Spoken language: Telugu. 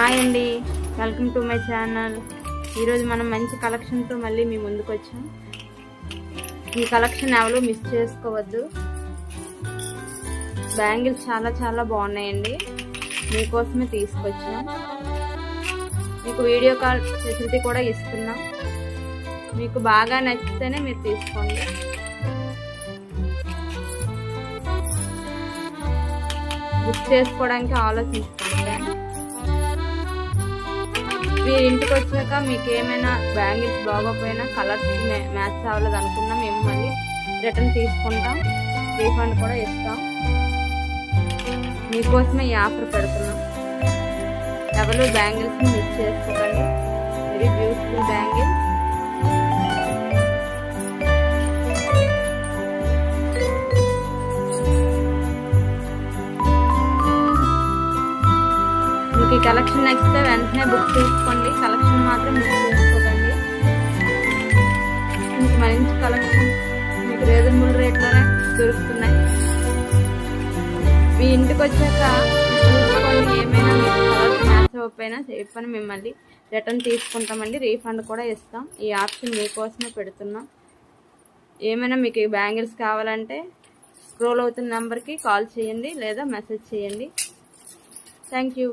హాయ్ అండి, వెల్కమ్ టు మై ఛానల్. ఈరోజు మనం మంచి కలెక్షన్తో మళ్ళీ మీ ముందుకు వచ్చాం. ఈ కలెక్షన్ ఎవరు మిస్ చేసుకోవద్దు. బ్యాంగిల్స్ చాలా చాలా బాగున్నాయండి, మీకోసమే తీసుకొచ్చాం. మీకు వీడియో కాల్ ఫెసిలిటీ కూడా ఇస్తున్నాం. మీకు బాగా నచ్చితేనే మీరు తీసుకోండి. బుక్ చేసుకోవడానికి ఆలోచించుకోండి. మీరు ఇంటికి వచ్చాక మీకు ఏమైనా బ్యాంగిల్స్ బాగోపోయినా కలర్స్ మ్యాచ్ అవ్వలేదు అనుకున్నా మేము మళ్ళీ రిటర్న్ తీసుకుంటాం, రీఫండ్ కూడా ఇస్తాం. మీకోసమే ఈ ఆఫర్ పెడుతున్నాం. ఎవరు బ్యాంగిల్స్ని మిస్ చేసుకోకండి. Very beautiful bangles. మీకు ఈ కలెక్షన్ నచ్చితే వెంటనే బుక్ చేసుకోండి. కలెక్షన్ మాత్రం మిస్ చేసుకోకండి. మీకు మంచి కలెక్షన్ మీకు రీజనబుల్ రేట్లోనే దొరుకుతున్నాయి. మీ ఇంటికి వచ్చాక చూసుకోండి. ఏమైనా మీకు కలర్స్ మ్యాచ్ అవ్వకపోయినా చెప్పని మిమ్మల్ని రిటర్న్ తీసుకుంటామండి, రీఫండ్ కూడా ఇస్తాం. ఈ ఆప్షన్ మీకోసమే పెడుతున్నాం. ఏమైనా మీకు ఈ బ్యాంగిల్స్ కావాలంటే స్క్రోల్ అవుతున్న నెంబర్కి కాల్ చేయండి లేదా మెసేజ్ చేయండి. Thank you.